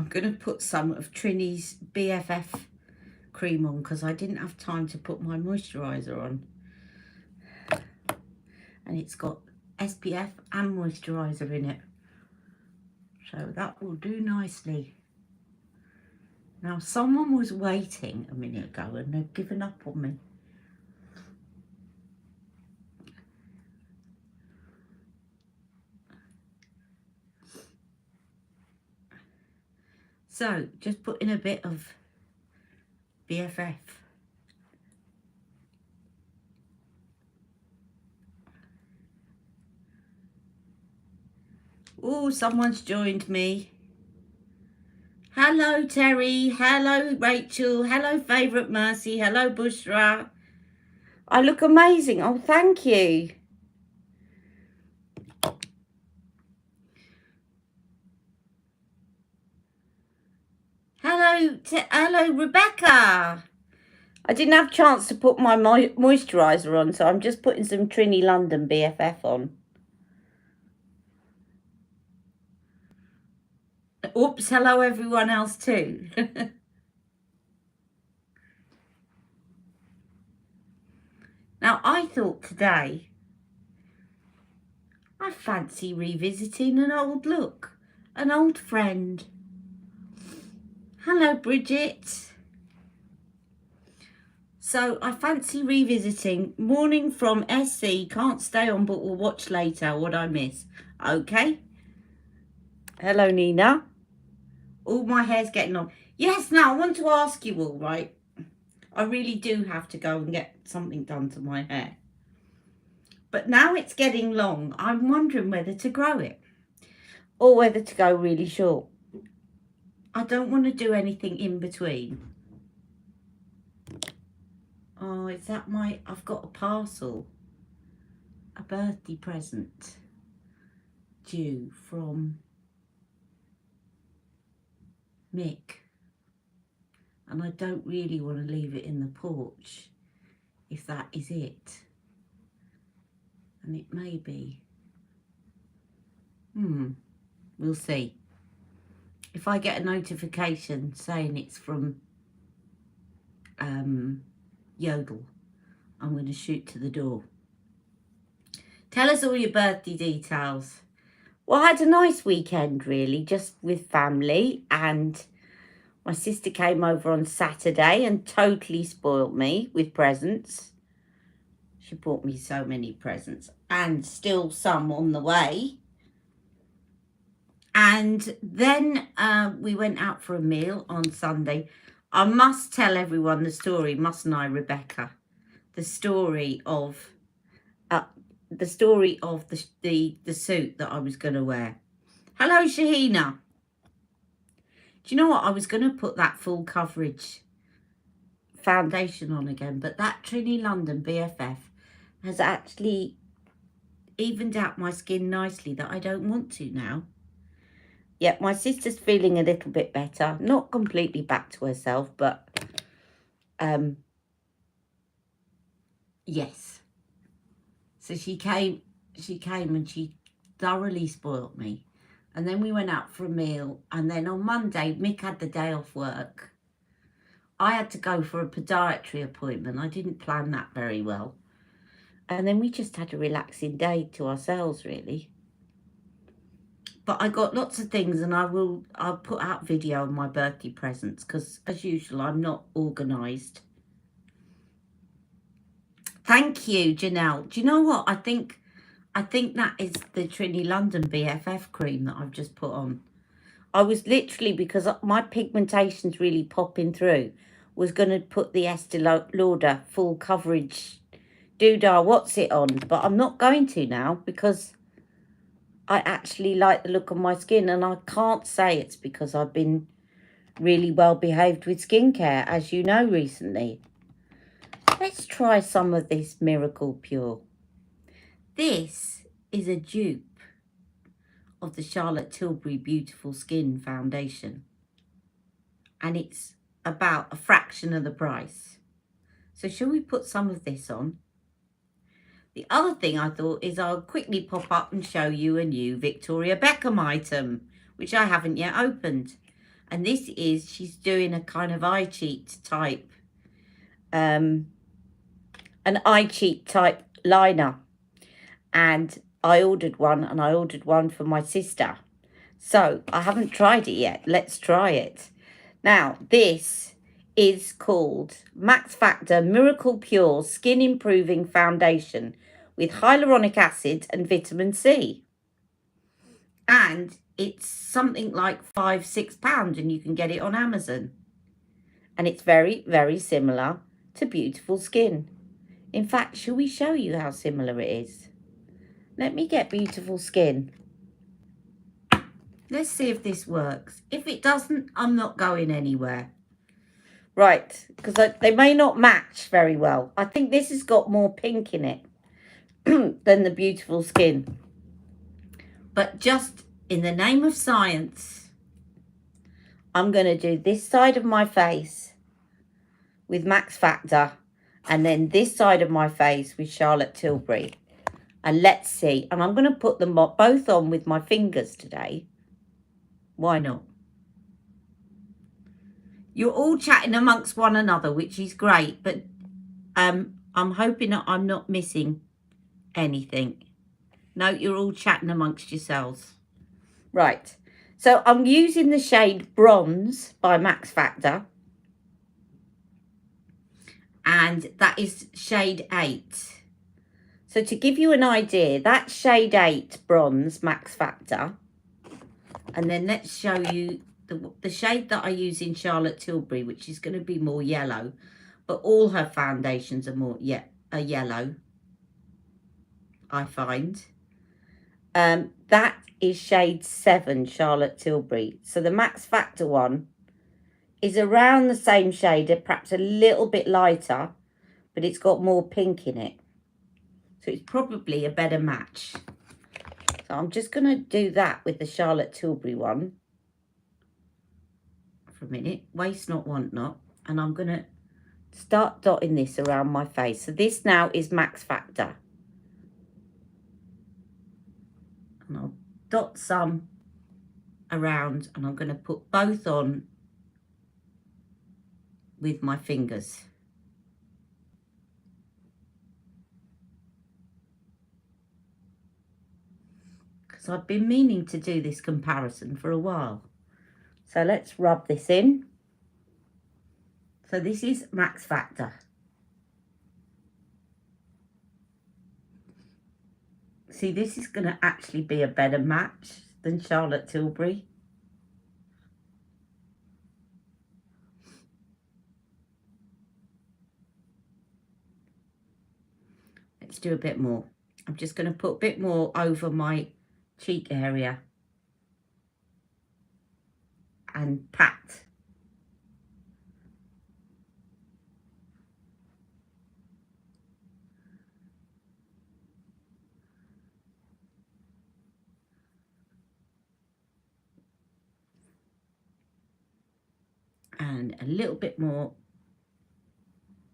I'm going to put some of Trini's BFF cream on because I didn't have time to put my moisturiser on. And it's got SPF and moisturiser in it. So that will do nicely. Now, someone was waiting a minute ago and they've given up on me. So, just put in a bit of BFF. Oh, someone's joined me. Hello, Terry. Hello, Rachel. Hello, Favourite Mercy. Hello, Bushra. I look amazing. Oh, thank you. Hello, Rebecca. I didn't have a chance to put my moisturiser on, so I'm just putting some Trini London BFF on. Oops, hello everyone else too. Now, I thought today, I fancy revisiting an old look, an old friend. Hello, Bridget. So, I fancy revisiting Morning from SC. Can't stay on, but we'll watch later what I miss. Okay. Hello, Nina. All my hair's getting on. Yes, now, I want to ask you all, right? I really do have to go and get something done to my hair. But now it's getting long. I'm wondering whether to grow it or whether to go really short. I don't want to do anything in between. Oh, is that I've got a parcel. A birthday present due from Mick. And I don't really want to leave it in the porch, if that is it. And it may be. We'll see. If I get a notification saying it's from Yodel, I'm going to shoot to the door. Tell us all your birthday details. Well, I had a nice weekend, really, just with family, and my sister came over on Saturday and totally spoilt me with presents. She bought me so many presents, and still some on the way. And then we went out for a meal on Sunday. I must tell everyone the story, mustn't I, Rebecca? The story of the suit that I was going to wear. Hello, Shahina. Do you know what? I was going to put that full coverage foundation on again, but that Trini London BFF has actually evened out my skin nicely that I don't want to now. Yeah, my sister's feeling a little bit better. Not completely back to herself, but yes. So she came and she thoroughly spoilt me. And then we went out for a meal. And then on Monday, Mick had the day off work. I had to go for a podiatry appointment. I didn't plan that very well. And then we just had a relaxing day to ourselves, really. But I got lots of things, and I'll put out video of my birthday presents because, as usual, I'm not organised. Thank you, Janelle. Do you know what? I think that is the Trini London BFF cream that I've just put on. I was literally, because my pigmentation's really popping through, was going to put the Estee Lauder full coverage doodah what's it on, but I'm not going to now because I actually like the look of my skin, and I can't say it's because I've been really well behaved with skincare, as you know, recently. Let's try some of this Miracle Pure. This is a dupe of the Charlotte Tilbury Beautiful Skin Foundation, and it's about a fraction of the price. So shall we put some of this on? The other thing I thought is I'll quickly pop up and show you a new Victoria Beckham item, which I haven't yet opened. And this is, she's doing a kind of eye cheat type, an eye cheat type liner. And I ordered one, and I ordered one for my sister. So I haven't tried it yet. Let's try it. Now, this is called Max Factor Miracle Pure Skin Improving Foundation with hyaluronic acid and vitamin C. And it's something like £5-6, and you can get it on Amazon. And it's very, very similar to Beautiful Skin. In fact, shall we show you how similar it is? Let me get Beautiful Skin. Let's see if this works. If it doesn't, I'm not going anywhere. Right, because they may not match very well. I think this has got more pink in it than the Beautiful Skin. But just in the name of science, I'm going to do this side of my face with Max Factor, and then this side of my face with Charlotte Tilbury. And let's see. And I'm going to put them both on with my fingers today. Why not? You're all chatting amongst one another, which is great. But I'm hoping that I'm not missing anything. No, you're all chatting amongst yourselves. Right. So I'm using the shade Bronze by Max Factor. And that is shade 8. So to give you an idea, that's shade 8 Bronze Max Factor. And then let's show you the shade that I use in Charlotte Tilbury, which is going to be more yellow. But all her foundations are are yellow, I find. That is shade 7 Charlotte Tilbury. So the Max Factor one is around the same shade, perhaps a little bit lighter, but it's got more pink in it. So it's probably a better match. So I'm just going to do that with the Charlotte Tilbury one for a minute. Waste not, want not. And I'm going to start dotting this around my face. So this now is Max Factor. And I'll dot some around, and I'm going to put both on with my fingers. Because I've been meaning to do this comparison for a while. So let's rub this in. So this is Max Factor. See, this is going to actually be a better match than Charlotte Tilbury. Let's do a bit more. I'm just going to put a bit more over my cheek area and pat. And a little bit more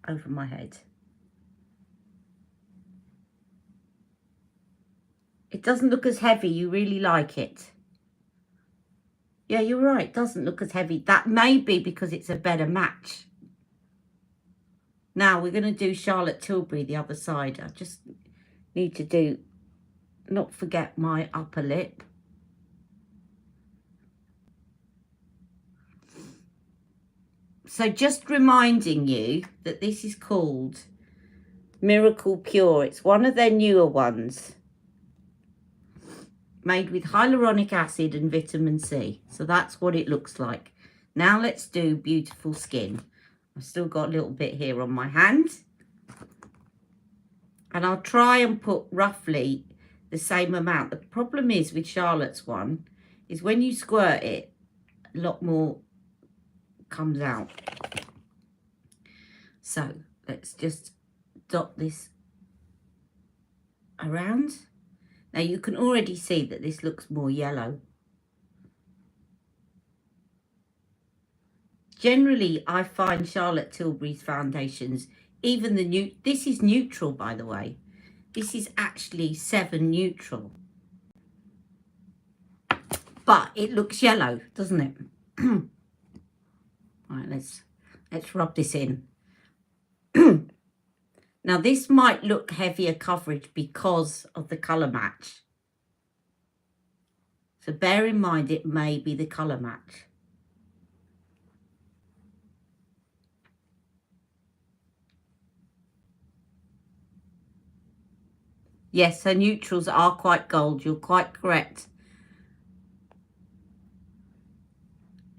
over my head. It doesn't look as heavy. You really like it. Yeah, you're right. It doesn't look as heavy. That may be because it's a better match. Now we're going to do Charlotte Tilbury the other side. I just need to not forget my upper lip. So just reminding you that this is called Miracle Pure. It's one of their newer ones, made with hyaluronic acid and vitamin C. So that's what it looks like. Now let's do Beautiful Skin. I've still got a little bit here on my hand. And I'll try and put roughly the same amount. The problem is with Charlotte's one is when you squirt it, a lot more comes out. So let's just dot this around. Now you can already see that this looks more yellow. Generally, I find Charlotte Tilbury's foundations, even the this is neutral, by the way. This is actually 7 neutral. But it looks yellow, doesn't it? Right, let's rub this in. Now, this might look heavier coverage because of the colour match. So bear in mind it may be the colour match. Yes, her neutrals are quite gold. You're quite correct.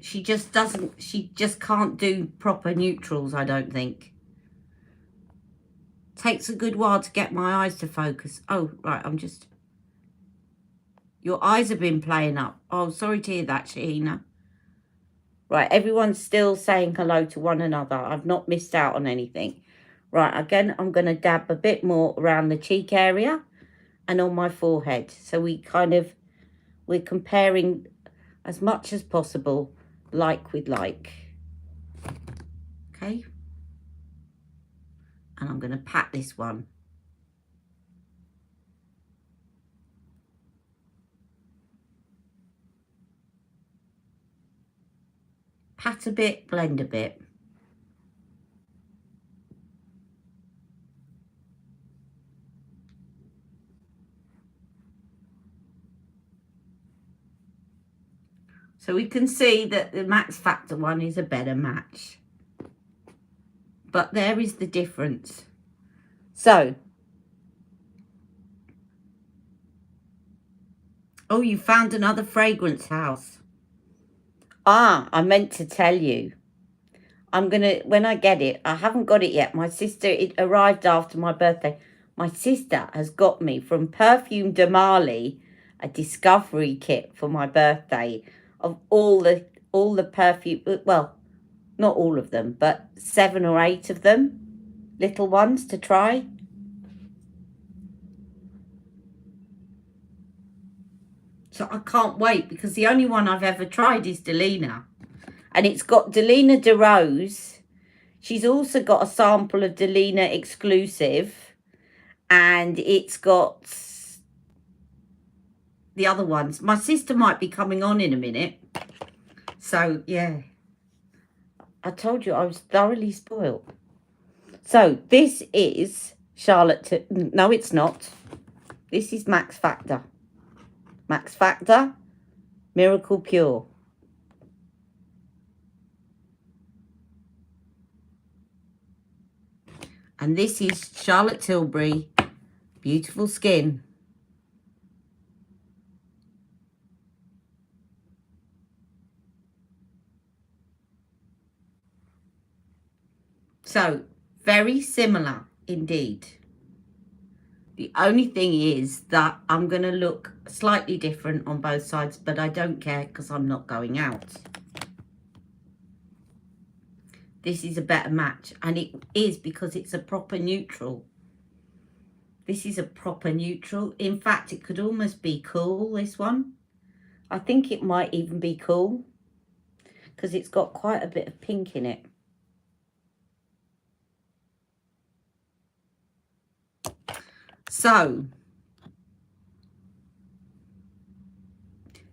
She just can't do proper neutrals, I don't think. Takes a good while to get my eyes to focus. Oh, right, your eyes have been playing up. Oh, sorry to hear that, Shahina. Right, everyone's still saying hello to one another. I've not missed out on anything. Right, again, I'm going to dab a bit more around the cheek area and on my forehead. So we're comparing as much as possible, like with like. Okay. And I'm going to pat this one. Pat a bit, blend a bit. So we can see that the Max Factor one is a better match. But there is the difference. So. Oh, you found another fragrance house. Ah, I meant to tell you. When I get it, I haven't got it yet. It arrived after my birthday. My sister has got me from Perfume de Marly a discovery kit for my birthday of all the perfume, well, not all of them, but 7 or 8 of them, little ones to try. So I can't wait, because the only one I've ever tried is Delina. And it's got Delina de Rose. She's also got a sample of Delina exclusive. And it's got the other ones. My sister might be coming on in a minute. So, yeah. I told you I was thoroughly spoiled. So, this is Charlotte... No, it's not. This is Max Factor. Max Factor, Miracle Pure. And this is Charlotte Tilbury, Beautiful Skin. So, very similar indeed. The only thing is that I'm going to look slightly different on both sides, but I don't care because I'm not going out. This is a better match, and it is because it's a proper neutral. This is a proper neutral. In fact, it could almost be cool, this one. I think it might even be cool because it's got quite a bit of pink in it. So,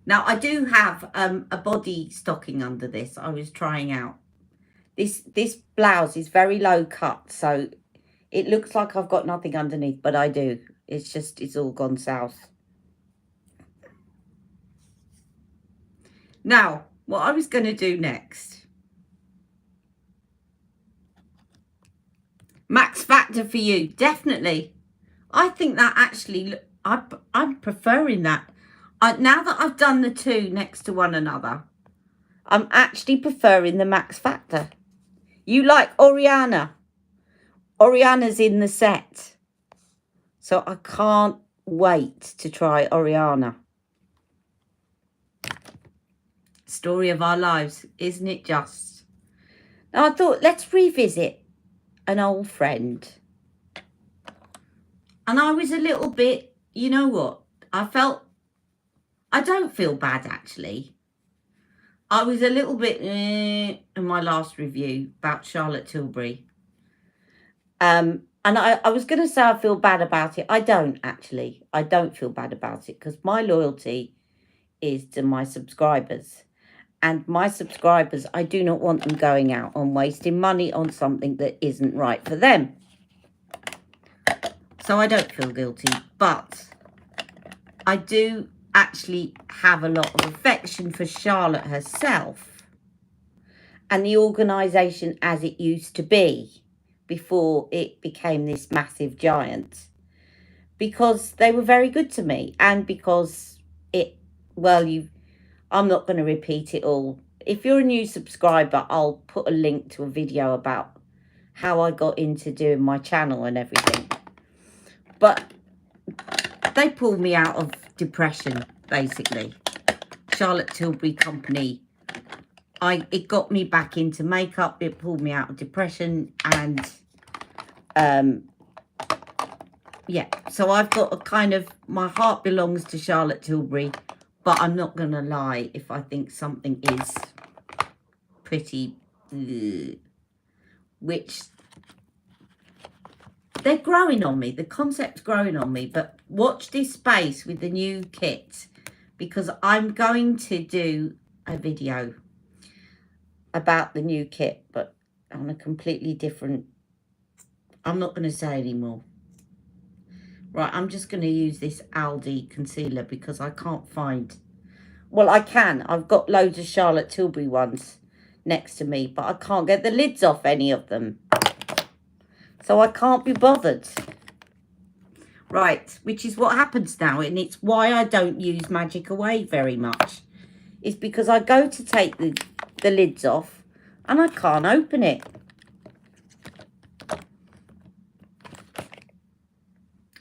now I do have a body stocking under this. I was trying out. This blouse is very low cut, so it looks like I've got nothing underneath, but I do. It's all gone south. Now, what I was going to do next. Max Factor for you, definitely. I think that actually, I'm preferring that. Now that I've done the two next to one another, I'm actually preferring the Max Factor. You like Oriana. Oriana's in the set. So I can't wait to try Oriana. Story of our lives, isn't it just? Now I thought, let's revisit an old friend. And I was a little bit, you know what? I don't feel bad actually. I was a little bit in my last review about Charlotte Tilbury. And I was going to say I feel bad about it. I don't actually. I don't feel bad about it because my loyalty is to my subscribers. And my subscribers, I do not want them going out on wasting money on something that isn't right for them. So I don't feel guilty, but I do actually have a lot of affection for Charlotte herself and the organisation as it used to be before it became this massive giant, because they were very good to me, and because I'm not going to repeat it all. If you're a new subscriber, I'll put a link to a video about how I got into doing my channel and everything. But they pulled me out of depression, basically. Charlotte Tilbury Company. It got me back into makeup. It pulled me out of depression. And, yeah. So I've got a kind of, my heart belongs to Charlotte Tilbury. But I'm not going to lie if I think something is pretty, which they're growing on me. The concept's growing on me. But watch this space with the new kit, because I'm going to do a video about the new kit, but on a completely different, I'm not going to say anymore. Right, I'm just going to use this Aldi concealer because I can't find... Well, I can. I've got loads of Charlotte Tilbury ones next to me, but I can't get the lids off any of them. So I can't be bothered. Right, which is what happens now, and it's why I don't use Magic Away very much. It's because I go to take the lids off and I can't open it.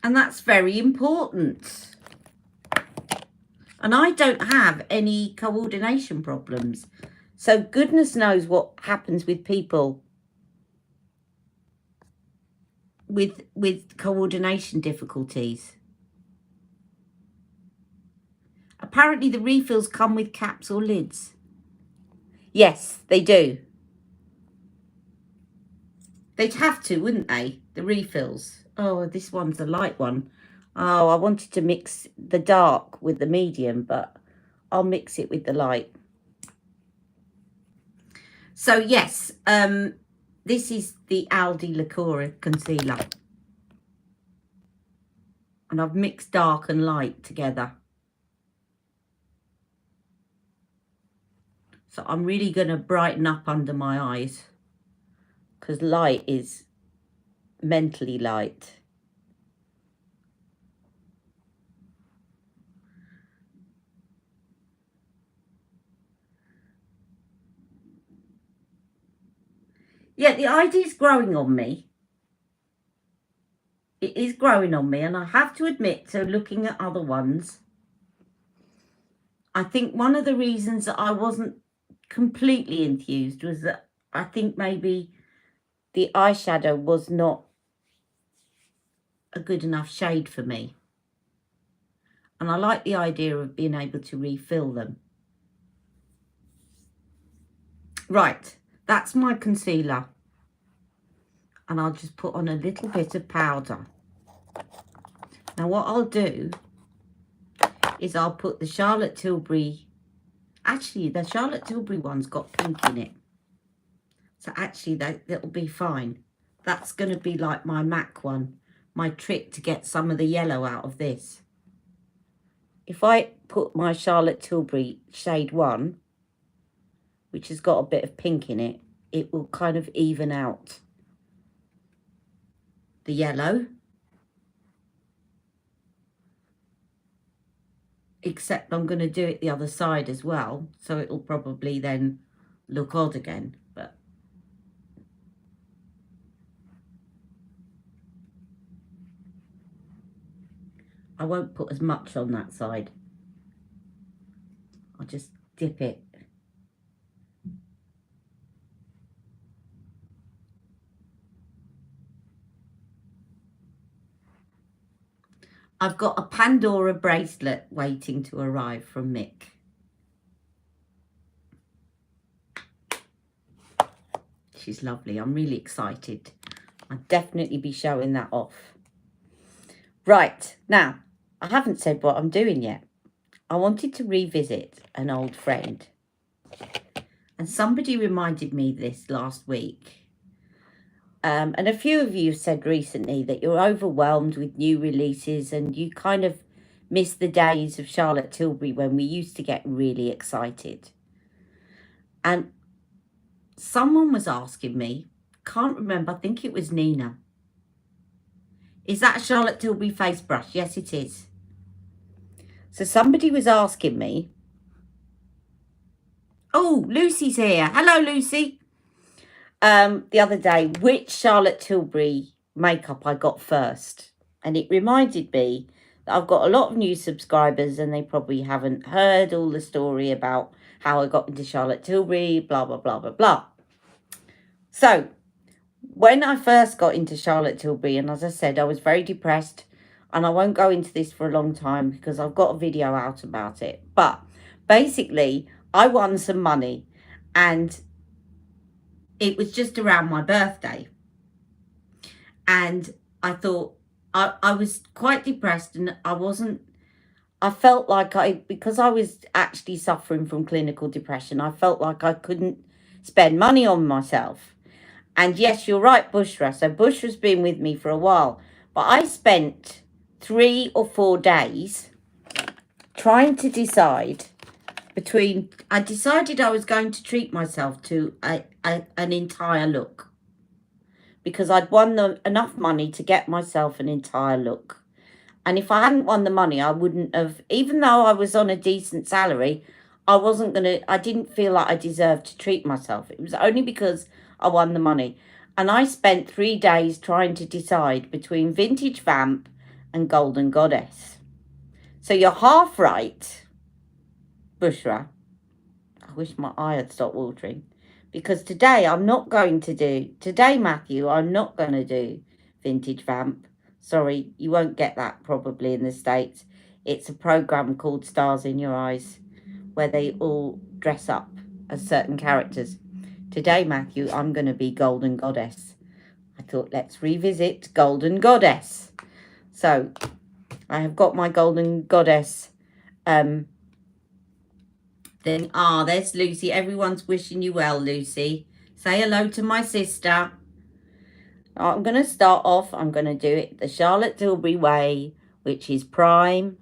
And that's very important. And I don't have any coordination problems. So goodness knows what happens with people with coordination difficulties. Apparently the refills come with caps or lids. Yes, they do. They'd have to, wouldn't they? The refills. Oh, this one's a light one. Oh, I wanted to mix the dark with the medium, but I'll mix it with the light. So, yes, this is the Aldi Liqueur concealer. And I've mixed dark and light together. So I'm really going to brighten up under my eyes, because light is mentally light. Yeah, the idea is growing on me. It is growing on me, and I have to admit, so looking at other ones, I think one of the reasons that I wasn't completely enthused was that I think maybe the eyeshadow was not a good enough shade for me. And I like the idea of being able to refill them. Right, that's my concealer. And I'll just put on a little bit of powder. Now what I'll do is I'll put the Charlotte Tilbury... Actually, the Charlotte Tilbury one's got pink in it. So actually, that'll be fine. That's going to be like my MAC one. My trick to get some of the yellow out of this. If I put my Charlotte Tilbury shade 1, which has got a bit of pink in it, it will kind of even out the yellow. Except I'm going to do it the other side as well. So it'll probably then look odd again. But I won't put as much on that side. I'll just dip it. I've got a Pandora bracelet waiting to arrive from Mick. She's lovely. I'm really excited. I'll definitely be showing that off. Right, now, I haven't said what I'm doing yet. I wanted to revisit an old friend. And somebody reminded me this last week. And a few of you have said recently that you're overwhelmed with new releases and you kind of miss the days of Charlotte Tilbury when we used to get really excited. And someone was asking me, can't remember, I think it was Nina. Is that a Charlotte Tilbury face brush? Yes, it is. So somebody was asking me, oh, Lucy's here. Hello, Lucy. The other day, which Charlotte Tilbury makeup I got first. And it reminded me that I've got a lot of new subscribers and they probably haven't heard all the story about how I got into Charlotte Tilbury, blah, blah, blah, blah, blah. So when I first got into Charlotte Tilbury, and as I said, I was very depressed, and I won't go into this for a long time because I've got a video out about it. But basically, I won some money and it was just around my birthday. And I thought I was quite depressed and I felt like because I was actually suffering from clinical depression, I felt like I couldn't spend money on myself. And yes, you're right, Bushra. So Bushra's been with me for a while. But I spent 3 or 4 days trying to decide between... I decided I was going to treat myself to an entire look. Because I'd won enough money to get myself an entire look. And if I hadn't won the money, I wouldn't have... Even though I was on a decent salary, I didn't feel like I deserved to treat myself. It was only because I won the money. And I spent 3 days trying to decide between Vintage Vamp and Golden Goddess. So you're half right, Bushra. I wish my eye had stopped watering. Because today, Matthew, I'm not going to do Vintage Vamp. Sorry, you won't get that probably in the States. It's a program called Stars in Your Eyes, where they all dress up as certain characters. Today, Matthew, I'm going to be Golden Goddess. I thought, let's revisit Golden Goddess. So, I have got my Golden Goddess thing. There's Lucy. Everyone's wishing you well, Lucy. Say hello to my sister. I'm going to start off. I'm going to do it the Charlotte Tilbury way, which is prime,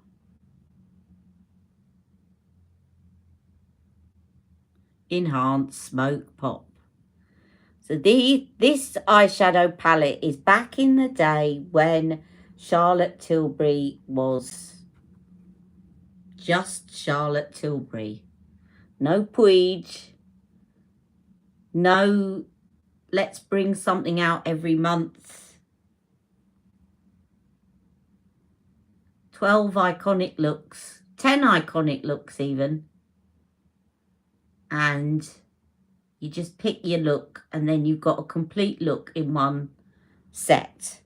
enhance, smoke, pop. So this eyeshadow palette is back in the day when Charlotte Tilbury was just Charlotte Tilbury. No Puig. No, let's bring something out every month. 12 iconic looks. 10 iconic looks even. And you just pick your look and then you've got a complete look in one set.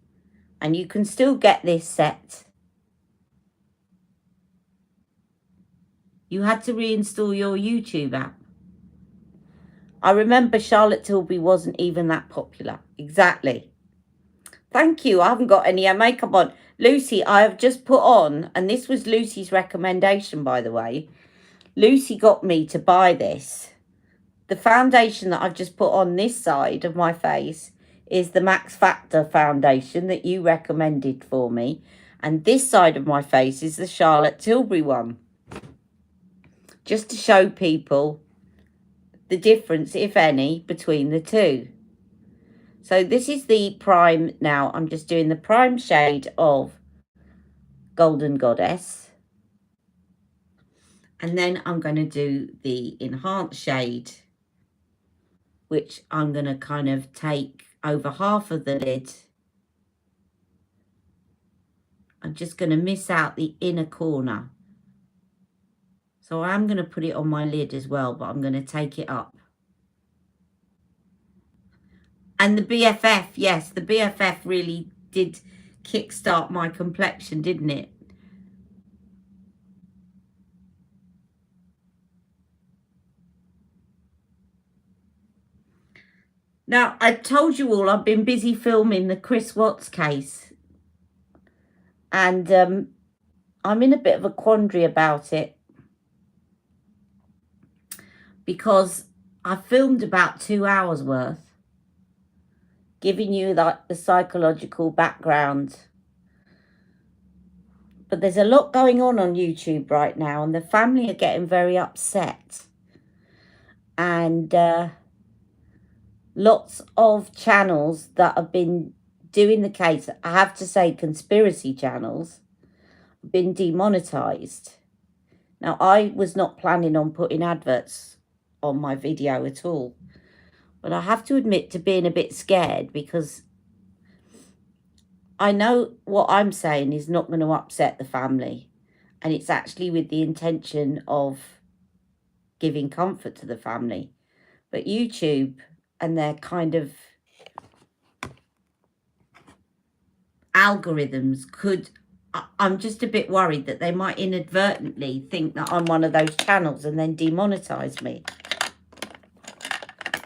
And you can still get this set. You had to reinstall your YouTube app. I remember Charlotte Tilbury wasn't even that popular. Exactly. Thank you. I haven't got any makeup on. Lucy, I have just put on, and this was Lucy's recommendation, by the way. Lucy got me to buy this. The foundation that I've just put on this side of my face is the Max Factor foundation that you recommended for me. And this side of my face is the Charlotte Tilbury one. Just to show people the difference, if any, between the two. So this is the prime now. I'm just doing the prime shade of Golden Goddess. And then I'm going to do the enhanced shade, which I'm going to kind of take over half of the lid. I'm just going to miss out the inner corner. So I'm going to put it on my lid as well, but I'm going to take it up. And the BFF, yes, the BFF really did kickstart my complexion, didn't it? Now, I told you all I've been busy filming the Chris Watts case. And I'm in a bit of a quandary about it. Because I filmed about 2 hours worth, giving you like the psychological background. But there's a lot going on YouTube right now, and the family are getting very upset. And lots of channels that have been doing the case, I have to say conspiracy channels, have been demonetized. Now, I was not planning on putting adverts on my video at all, but I have to admit to being a bit scared, because I know what I'm saying is not going to upset the family, and it's actually with the intention of giving comfort to the family. But YouTube and their kind of algorithms could, I'm just a bit worried that they might inadvertently think that I'm one of those channels and then demonetize me.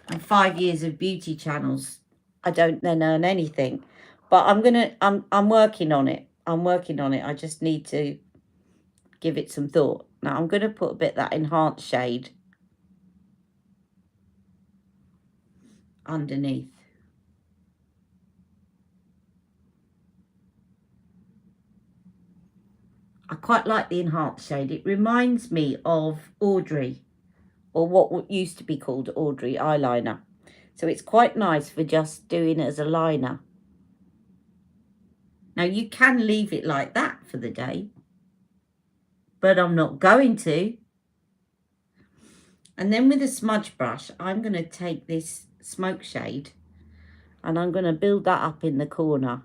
And 5 years of beauty channels, I don't then earn anything. But I'm working on it. I'm working on it. I just need to give it some thought. Now I'm going to put a bit of that enhanced shade underneath. I quite like the enhanced shade. It reminds me of Audrey, or what used to be called Audrey eyeliner. So it's quite nice for just doing it as a liner. Now you can leave it like that for the day, but I'm not going to. And then with a smudge brush, I'm going to take this smoke shade and I'm going to build that up in the corner.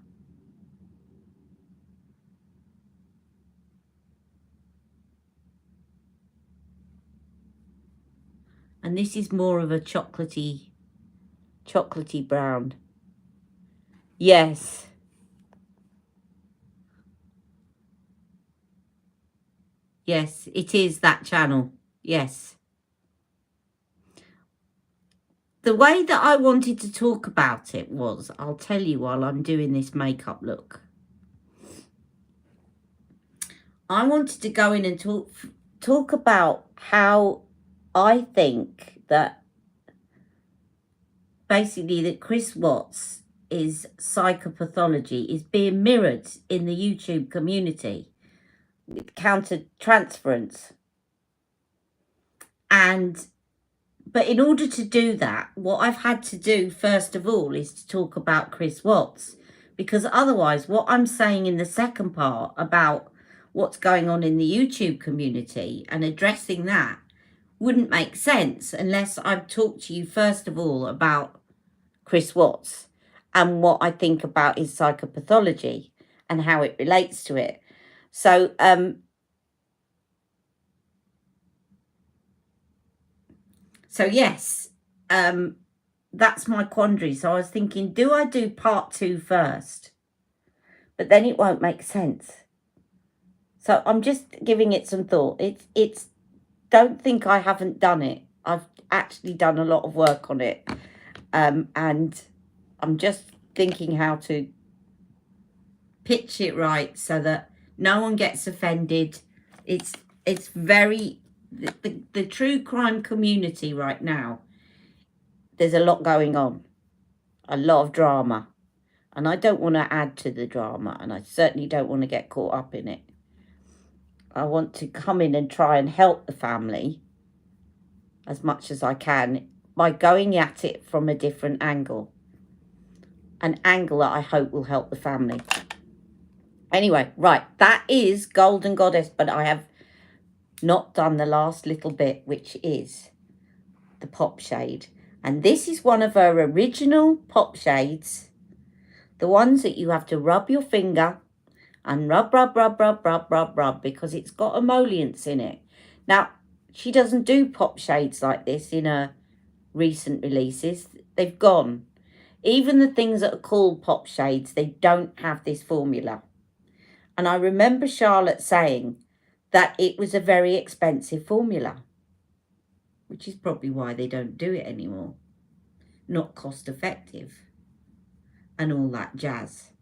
And this is more of a chocolatey brown. Yes. Yes, it is that channel. Yes. The way that I wanted to talk about it was, I'll tell you while I'm doing this makeup look. I wanted to go in and talk about how I think that basically that Chris Watts' psychopathology is being mirrored in the YouTube community with counter-transference. But in order to do that, what I've had to do first of all is to talk about Chris Watts, because otherwise what I'm saying in the second part about what's going on in the YouTube community and addressing that wouldn't make sense unless I've talked to you first of all about Chris Watts and what I think about his psychopathology and how it relates to it. So yes, that's my quandary. So I was thinking, do I do part 2 first? But then it won't make sense. So I'm just giving it some thought. It's don't think I haven't done it. I've actually done a lot of work on it. And I'm just thinking how to pitch it right so that no one gets offended. It's very, the true crime community right now, there's a lot going on, a lot of drama, and I don't want to add to the drama, and I certainly don't want to get caught up in it. I want to come in and try and help the family as much as I can by going at it from a different angle, an angle that I hope will help the family. Anyway, right, that is Golden Goddess, but I have not done the last little bit, which is the pop shade. And this is one of her original pop shades, the ones that you have to rub your finger and rub, because it's got emollients in it. Now, she doesn't do pop shades like this in her recent releases. They've gone. Even the things that are called pop shades, they don't have this formula. And I remember Charlotte saying that it was a very expensive formula, which is probably why they don't do it anymore. Not cost effective and all that jazz.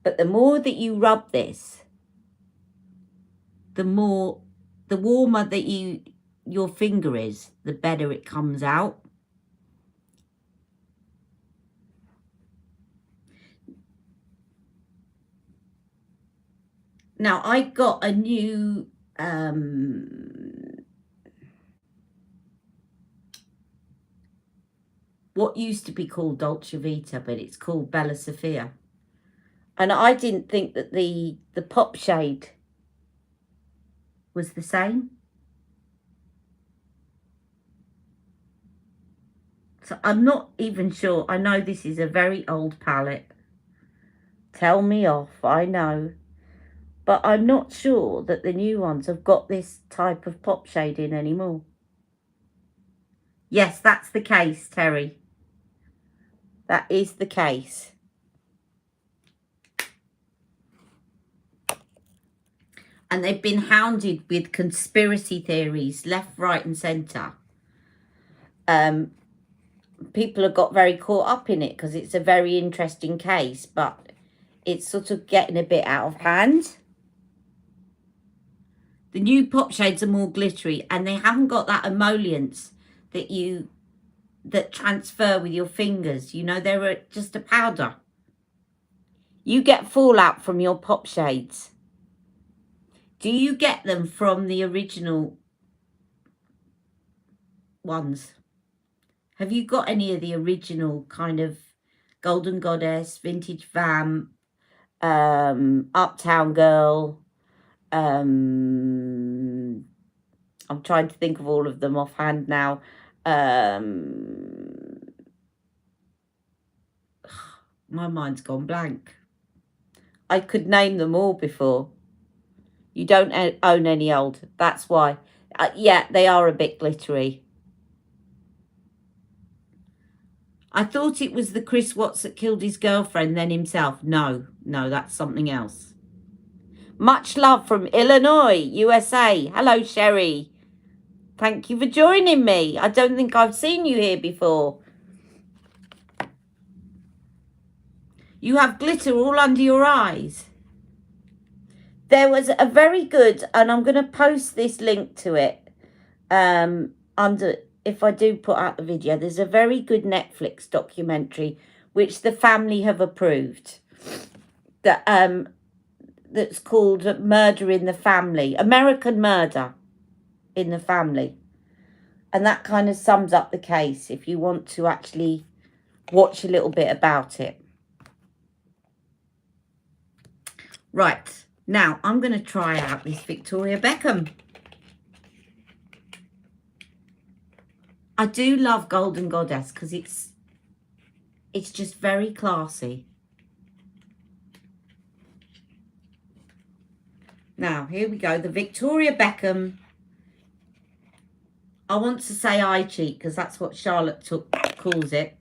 But the more that you rub this, the warmer that you your finger is, the better it comes out. Now, I got a new what used to be called Dolce Vita, but it's called Bella Sophia. And I didn't think that the pop shade was the same. So I'm not even sure. I know this is a very old palette. Tell me off, I know. But I'm not sure that the new ones have got this type of pop shade in anymore. Yes, that's the case, Terry. That is the case. And they've been hounded with conspiracy theories, left, right and centre. People have got very caught up in it because it's a very interesting case, but it's sort of getting a bit out of hand. The new pop shades are more glittery and they haven't got that emollients that transfer with your fingers. You know, they're just a powder. You get fallout from your pop shades. Do you get them from the original ones? Have you got any of the original kind of Golden Goddess, Vintage Vamp, Uptown Girl? I'm trying to think of all of them offhand now. My mind's gone blank. I could name them all before. You don't own any old. That's why. Yeah, they are a bit glittery. I thought it was the Chris Watts that killed his girlfriend, then himself. No, that's something else. Much love from Illinois, USA. Hello, Sherry. Thank you for joining me. I don't think I've seen you here before. You have glitter all under your eyes. There was a very good, and I'm going to post this link to it under, if I do put out the video, there's a very good Netflix documentary which the family have approved that that's called Murder in the Family, American Murder in the Family. And that kind of sums up the case if you want to actually watch a little bit about it. Right, now I'm going to try out this Victoria Beckham. I do love Golden Goddess because it's just very classy. Now, here we go. The Victoria Beckham. I want to say eye cheek because that's what Charlotte calls it.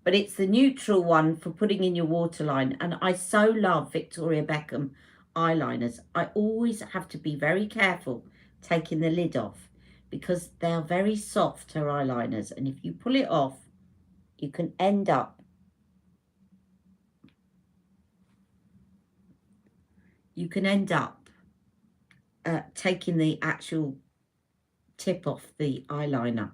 But it's the neutral one for putting in your waterline. And I so love Victoria Beckham eyeliners. I always have to be very careful taking the lid off because they are very soft, her eyeliners. And if you pull it off, you can end up taking the actual tip off the eyeliner.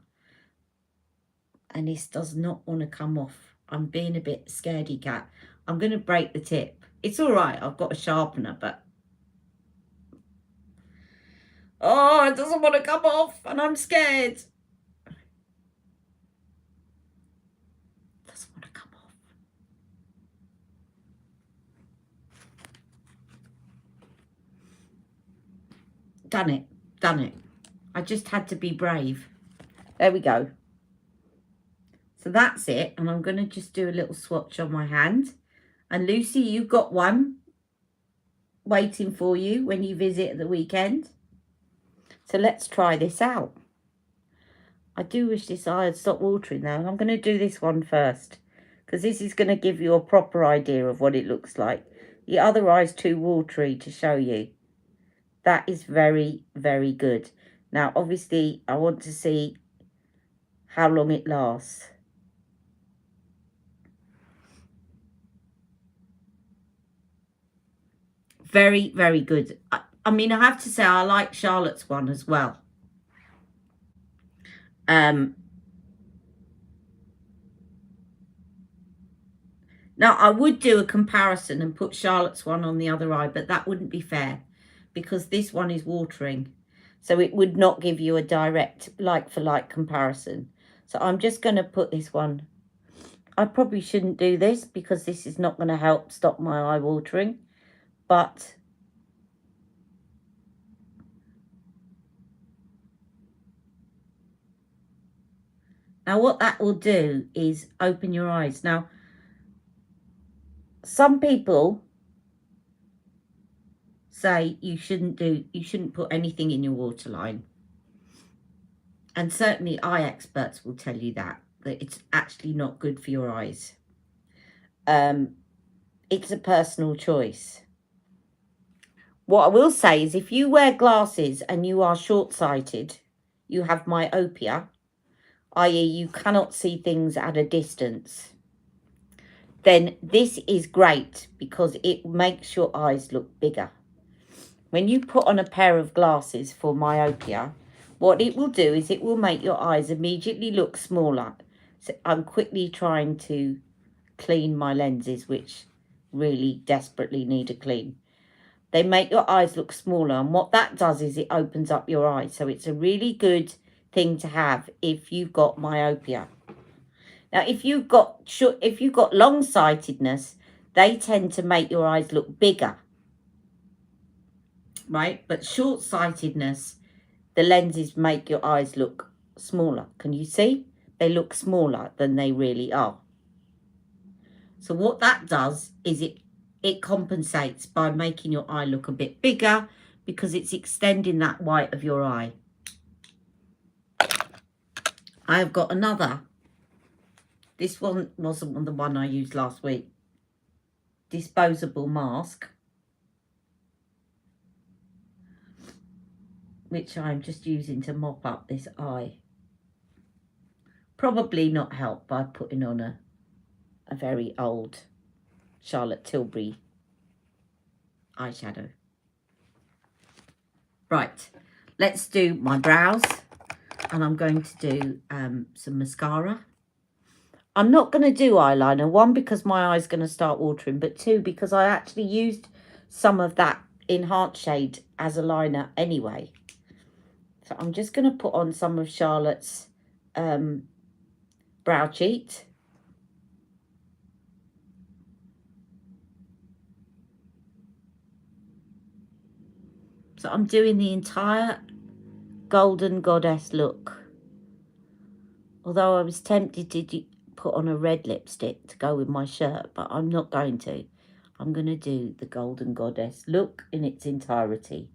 And this does not want to come off. I'm being a bit scaredy cat. I'm going to break the tip. It's all right. I've got a sharpener, but... oh, it doesn't want to come off and I'm scared. It doesn't want to come off. Done it. I just had to be brave. There we go. So that's it. And I'm going to just do a little swatch on my hand. And Lucy, you've got one waiting for you when you visit at the weekend. So let's try this out. I do wish this eye had stopped watering though. I'm going to do this one first because this is going to give you a proper idea of what it looks like. The other eye's too watery to show you. That is very, very good. Now, obviously, I want to see how long it lasts. Very, very good. I mean, I have to say I like Charlotte's one as well. Now, I would do a comparison and put Charlotte's one on the other eye, but that wouldn't be fair because this one is watering. So it would not give you a direct like-for-like comparison. So I'm just going to put this one. I probably shouldn't do this because this is not going to help stop my eye watering. But now what that will do is open your eyes. Now, some people say you shouldn't put anything in your waterline. And certainly eye experts will tell you that it's actually not good for your eyes. It's a personal choice. What I will say is if you wear glasses and you are short-sighted, you have myopia, i.e. you cannot see things at a distance, then this is great because it makes your eyes look bigger. When you put on a pair of glasses for myopia, what it will do is it will make your eyes immediately look smaller. So I'm quickly trying to clean my lenses, which really desperately need a clean. They make your eyes look smaller, and what that does is it opens up your eyes. So it's a really good thing to have if you've got myopia. Now, if you've got long-sightedness, they tend to make your eyes look bigger, right? But short-sightedness, the lenses make your eyes look smaller. Can you see? They look smaller than they really are. So what that does is it compensates by making your eye look a bit bigger because it's extending that white of your eye. I have got another. This one wasn't the one I used last week. Disposable mask, which I'm just using to mop up this eye. Probably not helped by putting on a very old Charlotte Tilbury eyeshadow. Right, let's do my brows, and I'm going to do some mascara. I'm not going to do eyeliner, one, because my eye's going to start watering, but two, because I actually used some of that enhanced shade as a liner anyway. So I'm just going to put on some of Charlotte's brow cheat. So I'm doing the entire Golden Goddess look. Although I was tempted to put on a red lipstick to go with my shirt, but I'm not going to. I'm going to do the Golden Goddess look in its entirety.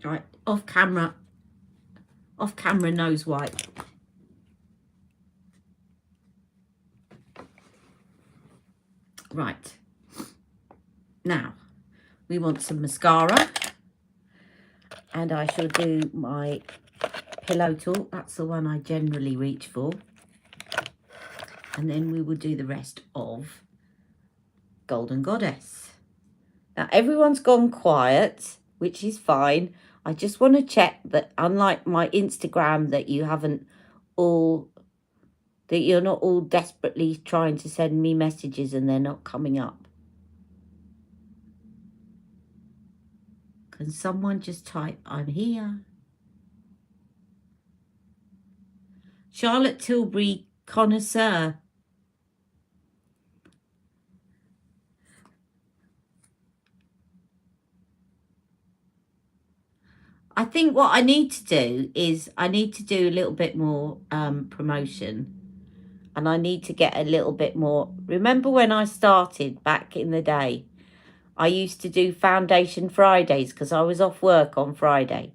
Right, off camera nose wipe. Right, now we want some mascara, and I shall do my pillow talk. That's the one I generally reach for, and then we will do the rest of Golden Goddess. Now everyone's gone quiet, which is fine. I just want to check that, unlike my Instagram, that you're not all desperately trying to send me messages and they're not coming up. Can someone just type, I'm here? Charlotte Tilbury connoisseur. I think what I need to do is I need to do a little bit more promotion, and I need to get a little bit more. Remember when I started back in the day, I used to do Foundation Fridays because I was off work on Friday.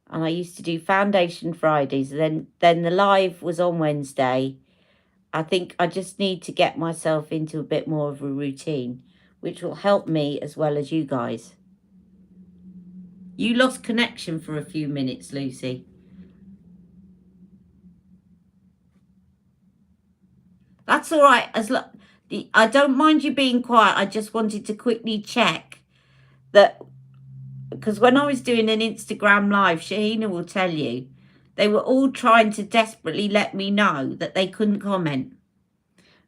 And I used to do Foundation Fridays. Then the live was on Wednesday. I think I just need to get myself into a bit more of a routine, which will help me as well as you guys. You lost connection for a few minutes, Lucy. That's all right. I don't mind you being quiet. I just wanted to quickly check that, because when I was doing an Instagram live, Shahina will tell you, they were all trying to desperately let me know that they couldn't comment.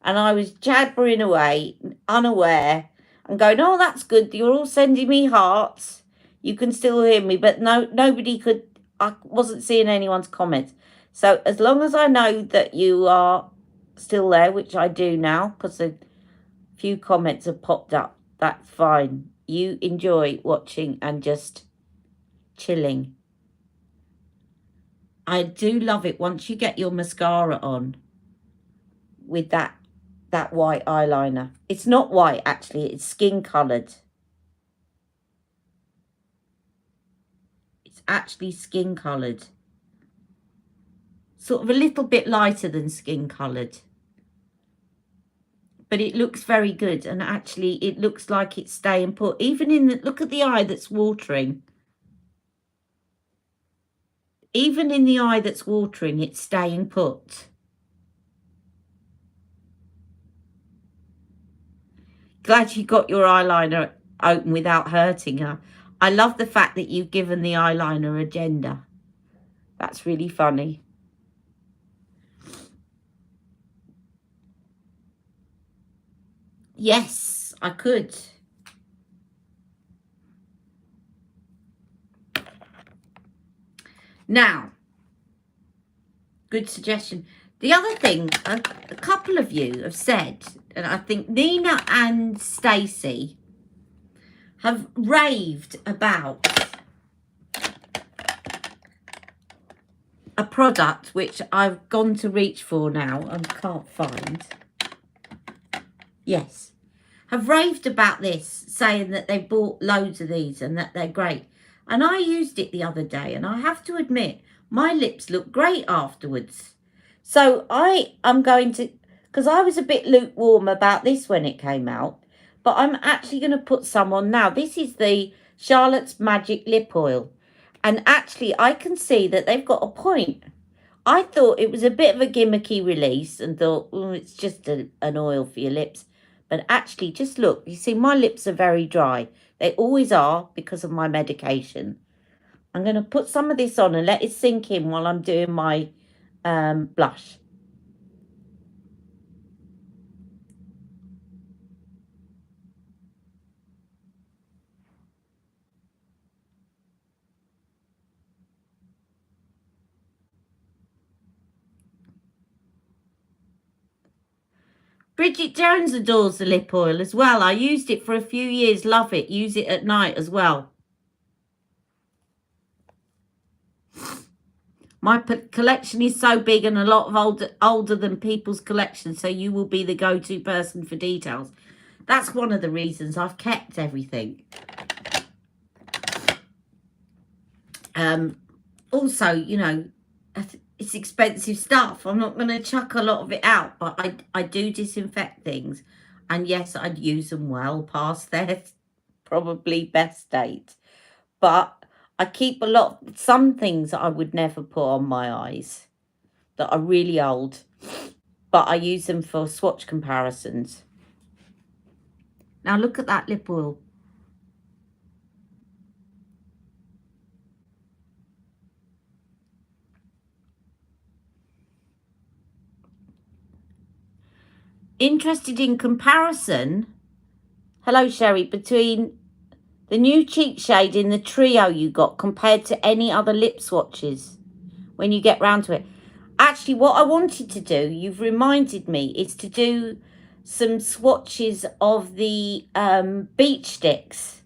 And I was jabbering away, unaware, and going, oh, that's good. You're all sending me hearts. You can still hear me, but nobody could. I wasn't seeing anyone's comments. So as long as I know that you are still there, which I do now, because a few comments have popped up, that's fine. You enjoy watching and just chilling. I do love it once you get your mascara on with that white eyeliner. It's not white, actually. It's skin coloured. It's actually skin coloured. Sort of a little bit lighter than skin coloured. But it looks very good. And actually, it looks like it's staying put. Even in the... Look at the eye that's watering. Even in the eye that's watering, it's staying put. Glad you got your eyeliner open without hurting her. I love the fact that you've given the eyeliner a gender. That's really funny. Yes, I could. Now, good suggestion. The other thing, a couple of you have said, and I think Nina and Stacey have raved about a product which I've gone to reach for now and can't find. Yes. Have raved about this, saying that they bought loads of these and that they're great. And I used it the other day, and I have to admit, my lips look great afterwards. So I'm going to, because I was a bit lukewarm about this when it came out, but I'm actually going to put some on now. This is the Charlotte's Magic Lip Oil. And actually, I can see that they've got a point. I thought it was a bit of a gimmicky release and thought, oh, it's just an oil for your lips. But actually, just look. You see, my lips are very dry. They always are because of my medication. I'm going to put some of this on and let it sink in while I'm doing my blush. Bridget Jones adores the lip oil as well. I used it for a few years. Love it. Use it at night as well. My collection is so big and a lot of older than people's collection, so you will be the go-to person for details. That's one of the reasons I've kept everything. Also, you know, it's expensive stuff. I'm not going to chuck a lot of it out, but I do disinfect things. And yes, I'd use them well past their probably best date. But I keep some things that I would never put on my eyes that are really old, but I use them for swatch comparisons. Now look at that lip oil. Interested in comparison? Hello, Sherry. Between the new cheek shade in the trio you got compared to any other lip swatches when you get round to it. Actually, what I wanted to do, you've reminded me, is to do some swatches of the beach sticks,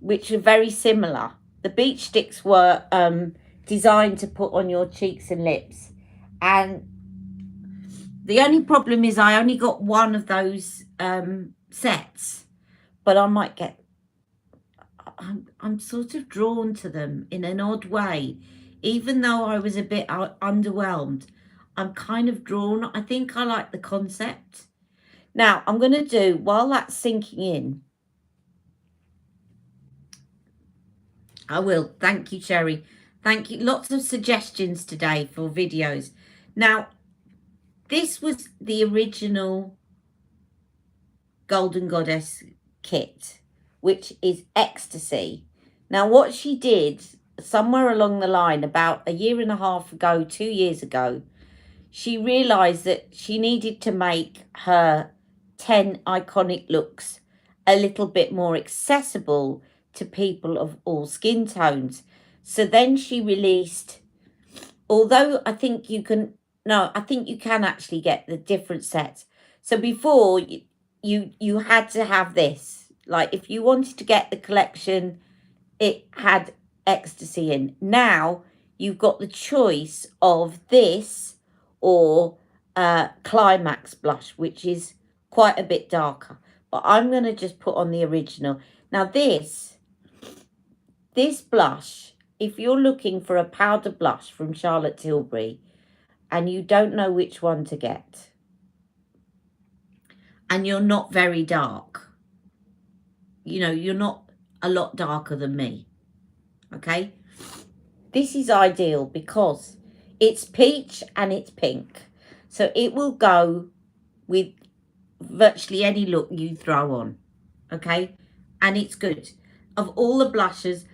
which are very similar. The beach sticks were designed to put on your cheeks and lips. And the only problem is I only got one of those sets, but I might get... I'm sort of drawn to them in an odd way. Even though I was a bit underwhelmed, I'm kind of drawn. I think I like the concept. Now, I'm going to do, while that's sinking in, I will. Thank you, Cherry. Thank you. Lots of suggestions today for videos. Now, this was the original Golden Goddess kit, which is Ecstasy. Now, what she did somewhere along the line, about a year and a half ago, 2 years ago, she realised that she needed to make her 10 iconic looks a little bit more accessible to people of all skin tones. So then she released, although I think you can, no, I think you can actually get the different sets. So before, you had to have this. Like, if you wanted to get the collection, it had Ecstasy in. Now, you've got the choice of this or Climax blush, which is quite a bit darker. But I'm going to just put on the original. Now, this blush, if you're looking for a powder blush from Charlotte Tilbury and you don't know which one to get, and you're not very dark, you know, you're not a lot darker than me, okay? This is ideal because it's peach and it's pink. So it will go with virtually any look you throw on, okay? And it's good. Of all the blushes,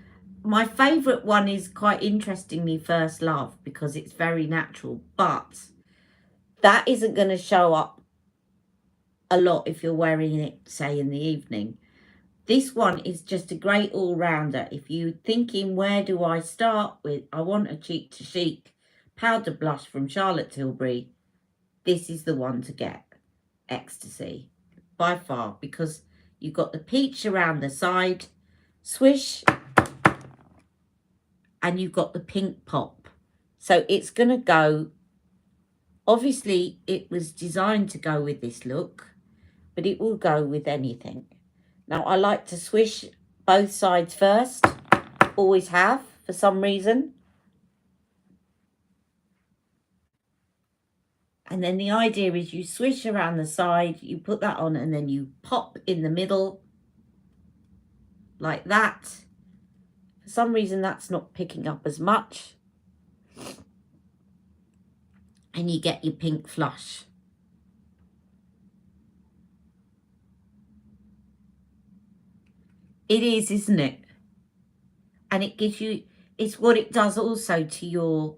my favourite one is, quite interestingly, First Love, because it's very natural. But that isn't going to show up a lot if you're wearing it, say, in the evening. This one is just a great all-rounder. If you're thinking, where do I start with? I want a cheek-to-cheek powder blush from Charlotte Tilbury. This is the one to get. Ecstasy. By far. Because you've got the peach around the side. Swish. And you've got the pink pop. So it's going to go... Obviously, it was designed to go with this look. But it will go with anything. Now, I like to swish both sides first. Always have, for some reason. And then the idea is you swish around the side, you put that on, and then you pop in the middle. Like that. For some reason, that's not picking up as much. And you get your pink flush. It is, isn't it? And it gives you, it's what it does also to your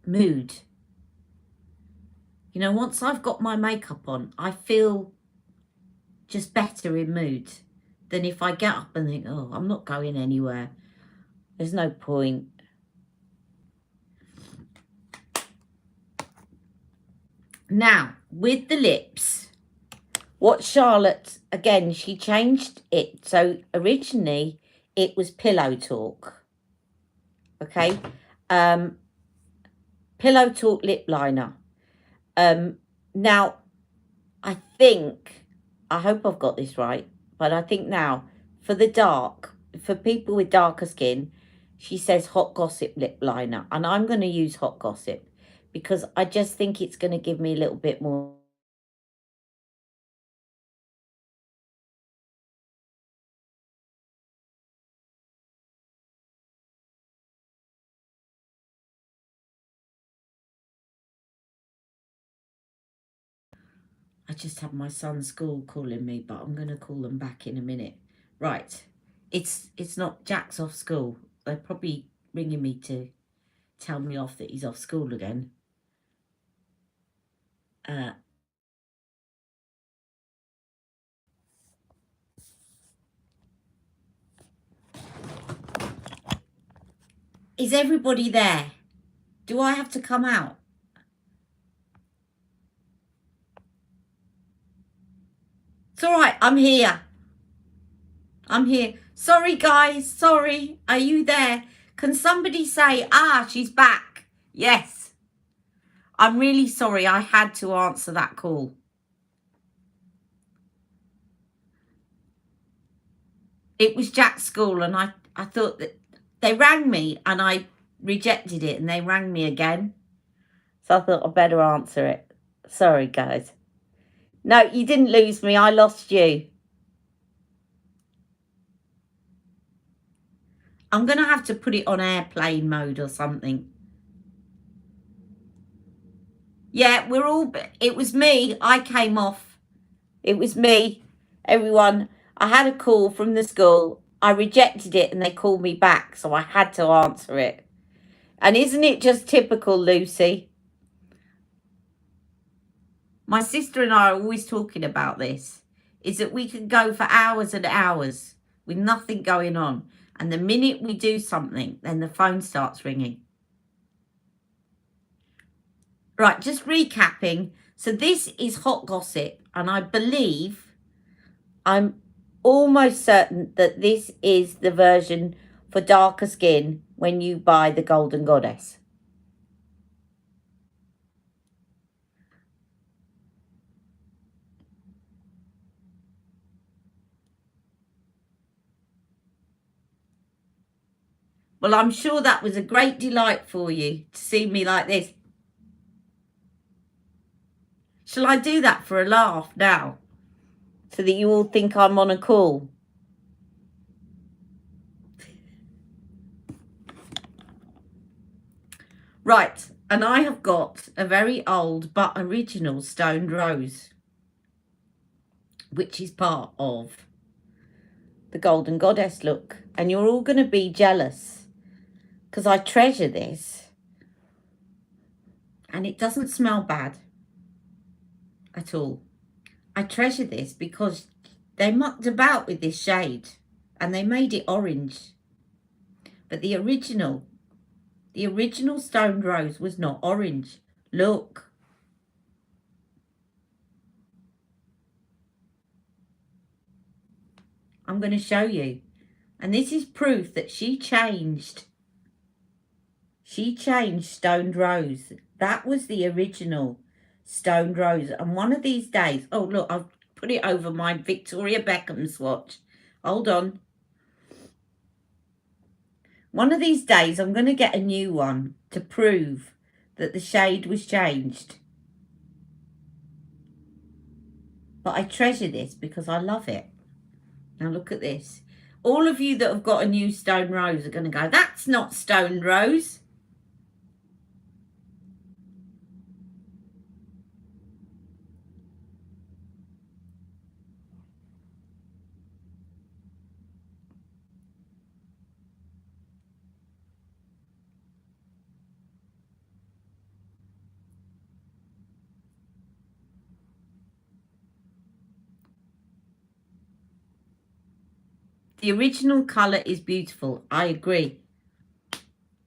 mood. You know, once I've got my makeup on, I feel just better in mood than if I get up and think, oh, I'm not going anywhere. There's no point. Now, with the lips, what Charlotte, again, she changed it. So originally it was Pillow Talk. Okay. Pillow Talk lip liner. Now, I hope I've got this right, but I think now for the dark, for people with darker skin, she says Hot Gossip lip liner. And I'm going to use Hot Gossip because I just think it's going to give me a little bit more. I just had my son's school calling me, but I'm going to call them back in a minute. Right. It's not Jack's off school. They're probably ringing me to tell me off that he's off school again. Is everybody there? Do I have to come out? It's all right. I'm here. I'm here. Sorry, guys. Sorry. Are you there? Can somebody say, she's back? Yes. I'm really sorry. I had to answer that call. It was Jack's school, and I thought that they rang me and I rejected it, and they rang me again. So I thought I'd better answer it. Sorry, guys. No, you didn't lose me. I lost you. I'm going to have to put it on airplane mode or something. Yeah, we're all... It was me. I came off. It was me. Everyone. I had a call from the school. I rejected it and they called me back. So I had to answer it. And isn't it just typical, Lucy? My sister and I are always talking about this. Is that we can go for hours and hours with nothing going on. And the minute we do something, then the phone starts ringing. Right, just recapping. So this is hot gossip. And I believe, I'm almost certain that this is the version for darker skin when you buy the Golden Goddess. Well, I'm sure that was a great delight for you to see me like this. Shall I do that for a laugh now? So that you all think I'm on a call? Right, and I have got a very old but original stoned rose, which is part of the Golden Goddess look. And you're all going to be jealous because I treasure this. And it doesn't smell bad at all. I treasure this because they mucked about with this shade and they made it orange. But the original stoned rose was not orange. Look. I'm going to show you. And this is proof that she changed. She changed stoned rose. That was the original stoned rose. And one of these days, oh look, I've put it over my Victoria Beckham swatch. Hold on. One of these days, I'm going to get a new one to prove that the shade was changed. But I treasure this because I love it. Now look at this. All of you that have got a new stone rose are going to go, that's not stone rose. The original colour is beautiful. I agree.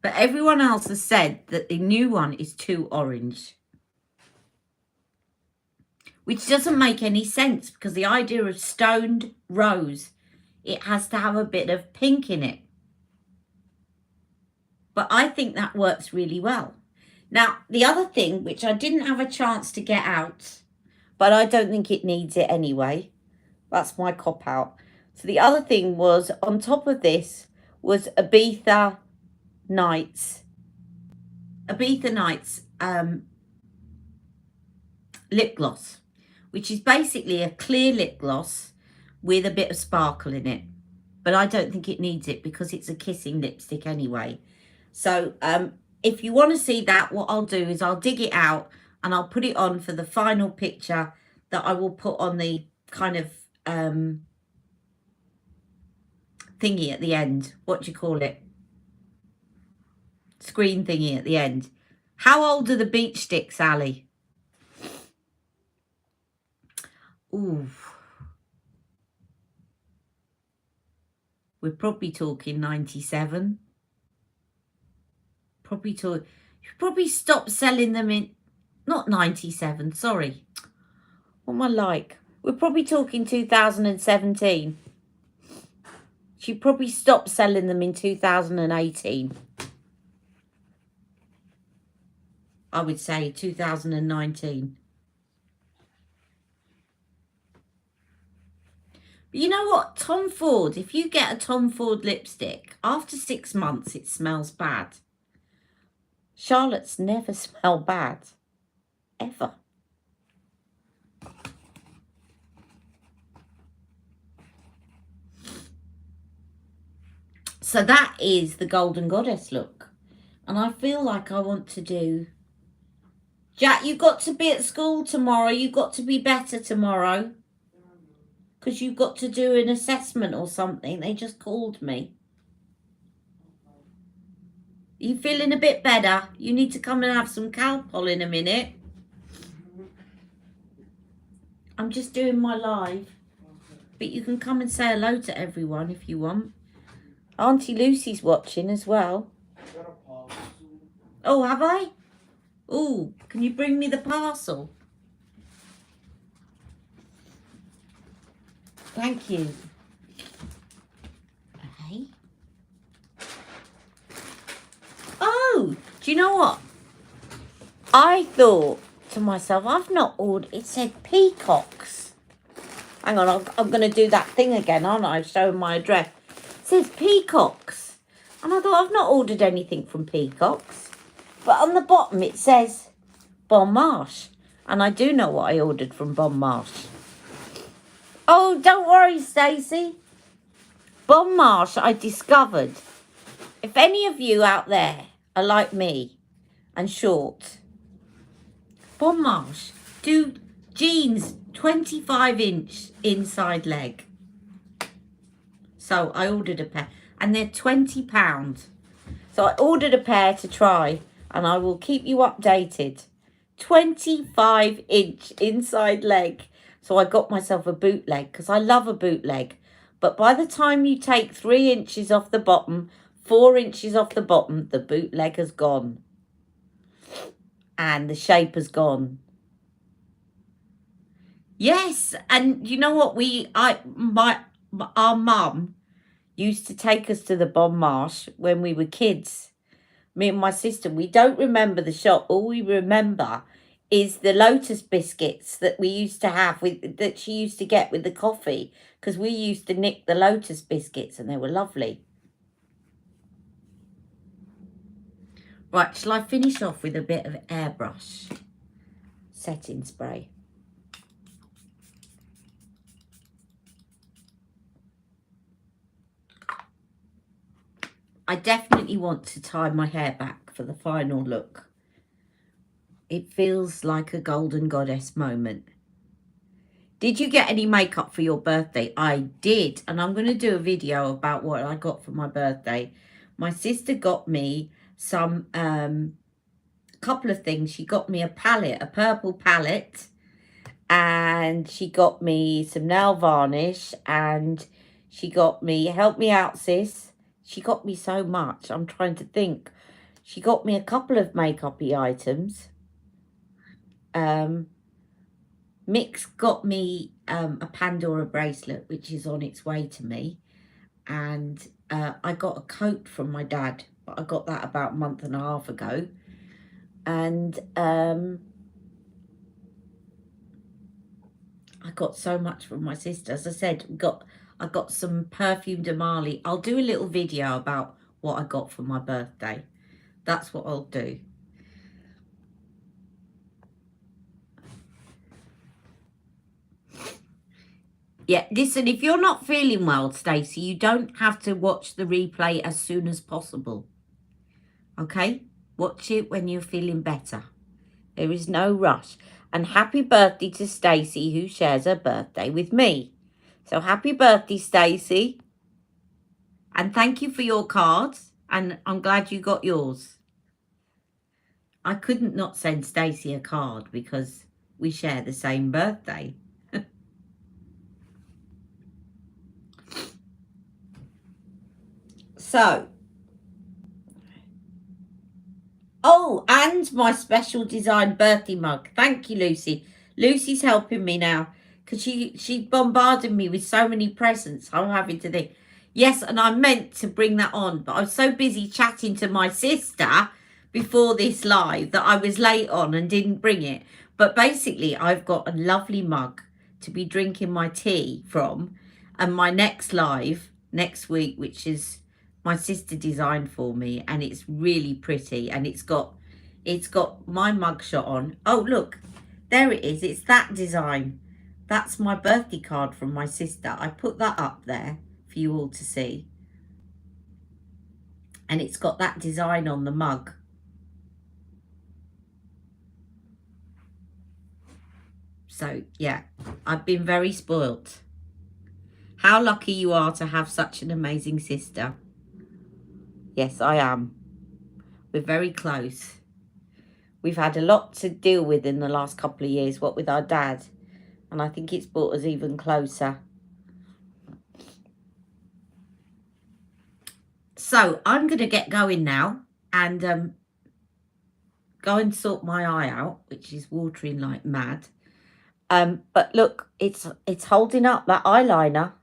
But everyone else has said that the new one is too orange. Which doesn't make any sense because the idea of stoned rose, it has to have a bit of pink in it. But I think that works really well. Now, the other thing, which I didn't have a chance to get out, but I don't think it needs it anyway. That's my cop-out. So the other thing was, on top of this, was Ibiza Nights. Ibiza Nights lip gloss, which is basically a clear lip gloss with a bit of sparkle in it. But I don't think it needs it because it's a kissing lipstick anyway. So if you want to see that, what I'll do is I'll dig it out and I'll put it on for the final picture that I will put on the kind of thingy at the end. What do you call it? Screen thingy at the end. How old are the beach sticks, Ali? Ooh. We're probably talking 97. Probably stop selling them in, not 97, sorry. What am I like? We're probably talking 2017. She probably stopped selling them in 2018. I would say 2019. But you know what? Tom Ford, if you get a Tom Ford lipstick, after 6 months it smells bad. Charlotte's never smell bad. Ever. So that is the Golden Goddess look. And I feel like I want to do... Jack, you've got to be at school tomorrow. You've got to be better tomorrow. Because you've got to do an assessment or something. They just called me. Are you feeling a bit better? You need to come and have some Calpol in a minute. I'm just doing my live. But you can come and say hello to everyone if you want. Auntie Lucy's watching as well. Oh, have I? Oh, can you bring me the parcel? Thank you. Okay. Oh, do you know what? I thought to myself, I've not ordered... It said peacocks. Hang on, I'm going to do that thing again, aren't I? Showing my address. It says peacocks. And I thought, I've not ordered anything from peacocks. But on the bottom it says Bon Marche. And I do know what I ordered from Bon Marche. Oh, don't worry, Stacey. Bon Marche, I discovered. If any of you out there are like me and short, Bon Marche do jeans 25-inch inside leg. So I ordered a pair and they're £20. So I ordered a pair to try and I will keep you updated. 25-inch inside leg. So I got myself a bootleg because I love a bootleg. But by the time you take 3 inches off the bottom, 4 inches off the bottom, the bootleg has gone. And the shape has gone. Yes, and you know what? Our mum used to take us to the Bon Marche when we were kids. Me and my sister, we don't remember the shop. All we remember is the Lotus biscuits that we used to have that she used to get with the coffee, because we used to nick the Lotus biscuits and they were lovely. Right, shall I finish off with a bit of airbrush setting spray? I definitely want to tie my hair back for the final look. It feels like a Golden Goddess moment. Did you get any makeup for your birthday? I did, and I'm going to do a video about what I got for my birthday. My sister got me some, couple of things. She got me a palette, a purple palette, and she got me some nail varnish, and she got me, help me out, sis. She got me so much. I'm trying to think. She got me a couple of makeup-y items. Mix got me a Pandora bracelet, which is on its way to me. And I got a coat from my dad. But I got that about a month and a half ago. And I got so much from my sister. As I said, I got some perfume de Marly. I'll do a little video about what I got for my birthday. That's what I'll do. Yeah, listen, if you're not feeling well, Stacey, you don't have to watch the replay as soon as possible. Okay? Watch it when you're feeling better. There is no rush. And happy birthday to Stacey, who shares her birthday with me. So happy birthday, Stacey. And thank you for your cards. And I'm glad you got yours. I couldn't not send Stacey a card because we share the same birthday. So, oh, and my special design birthday mug. Thank you, Lucy. Lucy's helping me now because she bombarded me with so many presents. I'm having to think. Yes, and I meant to bring that on, but I was so busy chatting to my sister before this live that I was late on and didn't bring it. But basically, I've got a lovely mug to be drinking my tea from, and my next live next week, which is my sister designed for me, and it's really pretty, and it's got my mugshot on. Oh, look, there it is. It's that design. That's my birthday card from my sister. I put that up there for you all to see. And it's got that design on the mug. So, yeah, I've been very spoilt. How lucky you are to have such an amazing sister. Yes, I am. We're very close. We've had a lot to deal with in the last couple of years, what with our dad. And I think it's brought us even closer. So, I'm going to get going now and go and sort my eye out, which is watering like mad. But look, it's holding up, that eyeliner.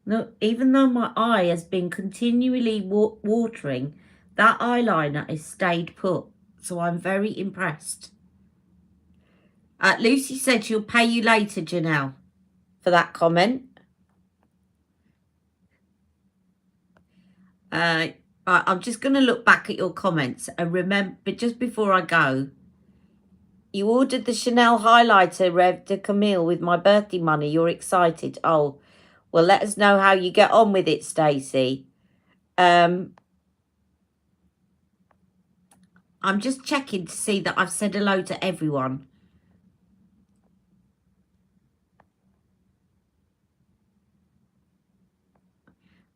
Look, even though my eye has been continually watering, that eyeliner has stayed put. So I'm very impressed. Lucy said she'll pay you later, Janelle, for that comment. I'm just going to look back at your comments and remember, but just before I go, you ordered the Chanel highlighter, Rev de Camille, with my birthday money. You're excited. Oh, well, let us know how you get on with it, Stacey. I'm just checking to see that I've said hello to everyone.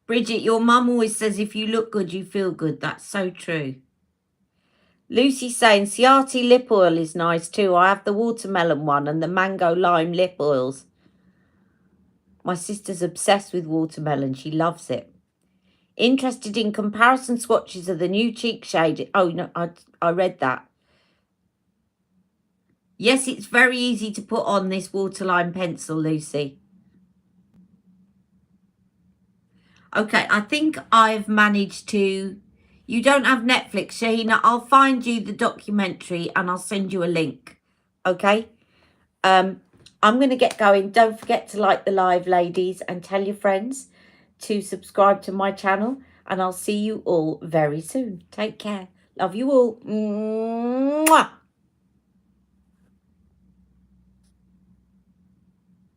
Bridget, your mum always says if you look good, you feel good. That's so true. Lucy saying Ciati lip oil is nice too. I have the watermelon one and the mango lime lip oils. My sister's obsessed with watermelon. She loves it. Interested in comparison swatches of the new cheek shade. Oh, no, I read that. Yes, it's very easy to put on this waterline pencil, Lucy. Okay, I think I've managed to... You don't have Netflix, Shahina. I'll find you the documentary and I'll send you a link. Okay? I'm going to get going. Don't forget to like the live, ladies, and tell your friends to subscribe to my channel. And I'll see you all very soon. Take care. Love you all. Mwah!